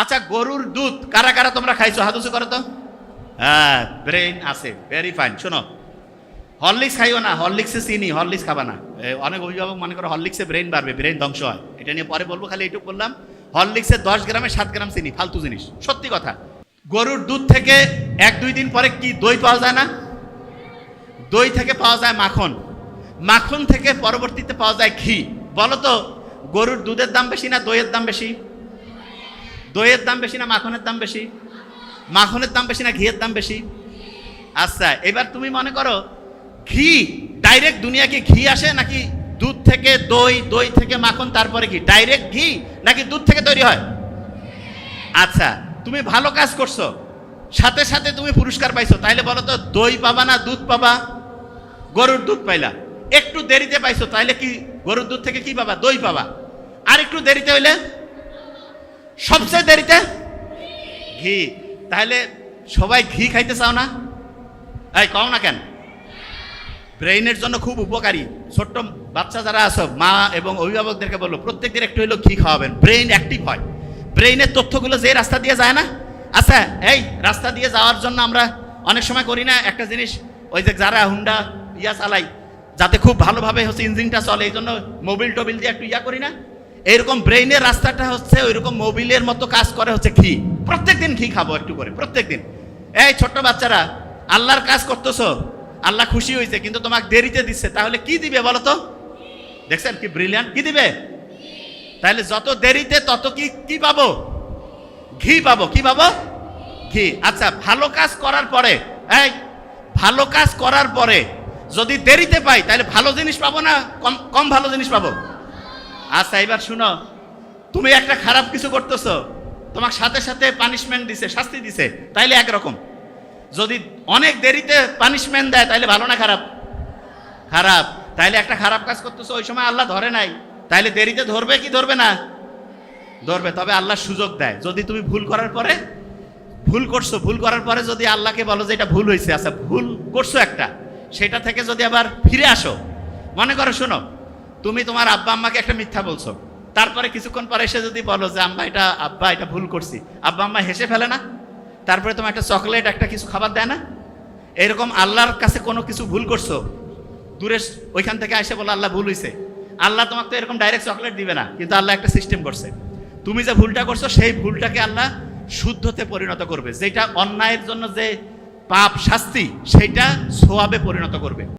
আচ্ছা, গরুর দুধ কারা কারা তোমরা খাইছো? হাত উঁচু করো তো। হ্যাঁ, ব্রেইন আছে, ভেরি ফাইন। শোনো, হরলিক্স খাইও না, হরলিক্সে চিনি, হরলিক্স খাবা না। অনেক অভিভাবক মনে করো হরলিক্সে ব্রেইন বাড়বে, ব্রেইন ধ্বংস হয়। এটা নিয়ে পরে বলবো, খালি এইটুকু বললাম, হরলিক্সে 10 গ্রামে 7 গ্রাম চিনি, ফালতু জিনিস, সত্যি কথা। গরুর দুধ থেকে 1-2 দিন পরে কি দই পাওয়া যায় না? দই থেকে পাওয়া যায় মাখন, মাখন থেকে পরবর্তীতে পাওয়া যায় ঘি। বলো তো, গরুর দুধের দাম বেশি না দইয়ের দাম বেশি? দইয়ের দাম বেশি না মাখনের দাম বেশি? মাখনের দাম বেশি না ঘিয়ের দাম বেশি? আচ্ছা, এবার তুমি মনে করো ঘি ডাইরেক্ট দুনিয়াকে ঘি আসে নাকি দুধ থেকে দই, দই থেকে মাখন, তারপরে ঘি? ডাইরেক্ট ঘি নাকি দুধ থেকে তৈরি হয়? আচ্ছা, তুমি ভালো কাজ করছো, সাথে সাথে তুমি পুরস্কার পাইছো, তাইলে বলো তো দই পাবা না দুধ পাবা? গরুর দুধ পাইলা। একটু দেরিতে পাইছো, তাইলে কি গরুর দুধ থেকে কি পাবা? দই পাবা। আর একটু দেরিতে হইলে? সবচেয়ে দেরিতে ঘি। তাহলে সবাই ঘি খাইতে চাও না? এই কও না কেন? ব্রেইনের জন্য খুব উপকারী। ছোট্ট বাচ্চা যারা আছো, মা এবং অভিভাবকদেরকে বললো প্রত্যেকদিন একটু হইলেও ঘি খাওয়াবেন, ব্রেইন অ্যাক্টিভ হয়। ব্রেইনের তথ্যগুলো যে রাস্তা দিয়ে যায় না, আচ্ছা এই রাস্তা দিয়ে যাওয়ার জন্য আমরা অনেক সময় করি না একটা জিনিস, ওই যে যারা হুন্ডা চালাই, যাতে খুব ভালোভাবে হচ্ছে ইঞ্জিনটা চলে, এই জন্য মোবিল টোবিল দিয়ে একটু করি না? এইরকম ব্রেইনের রাস্তাটা হচ্ছে ওইরকম মোবিলের মতো কাজ করে হচ্ছে ঘি। প্রত্যেকদিন ঘি খাবো একটু করে, প্রত্যেকদিন। এই ছোট্ট বাচ্চারা, আল্লাহর কাজ করতেছো, আল্লাহ খুশি হয়েছে, কিন্তু তোমাকে দেরিতে দিচ্ছে, তাহলে কি দিবে বলো তো? দেখছেন কি ব্রিলিয়ান্ট, কি দিবে? তাহলে যত দেরিতে তত কি পাবো? ঘি পাবো। কি পাবো? ঘি। আচ্ছা, ভালো কাজ করার পরে, এই ভালো কাজ করার পরে যদি দেরিতে পাই, তাহলে ভালো জিনিস পাবো না কম ভালো জিনিস পাবো? আচ্ছা, এবার শুনো, তুমি একটা খারাপ কিছু করতেছো, তোমার সাথে সাথে পানিশমেন্ট দিছে, শাস্তি দিছে, তাইলে একরকম। যদি অনেক দেরিতে পানিশমেন্ট দেয়, তাইলে ভালো না খারাপ? খারাপ। তাইলে একটা খারাপ কাজ করতেছো, ওই সময় আল্লাহ ধরে নাই, তাইলে দেরিতে ধরবে কি ধরবে না? ধরবে। তবে আল্লাহ সুযোগ দেয়, যদি তুমি ভুল করার পরে, ভুল করছো, ভুল করার পরে যদি আল্লাহকে বলো যে এটা ভুল হয়েছে, আচ্ছা ভুল করছো একটা, সেটা থেকে যদি আবার ফিরে আসো, মনে করো শোনো, তুমি তোমার আব্বা আম্মাকে একটা মিথ্যা বলছো, তারপরে কিছুক্ষণ পরে এসে যদি বলো যে আব্বা এটা ভুল করছি, আব্বা আম্মা হেসে ফেলে না? তারপরে তোমার একটা চকলেট, একটা কিছু খাবার দেয় না? এরকম আল্লাহর কাছে কোনো কিছু ভুল করছো, দূরে ওইখান থেকে এসে বলো আল্লাহ ভুল হয়েছে, আল্লাহ তোমাকে তো এরকম ডাইরেক্ট চকলেট দিবে না, কিন্তু আল্লাহ একটা সিস্টেম করছে, তুমি যে ভুলটা করছো সেই ভুলটাকে আল্লাহ শুদ্ধতে পরিণত করবে, যেটা অন্যায়ের জন্য যে পাপ শাস্তি, সেইটা সোয়াবে পরিণত করবে।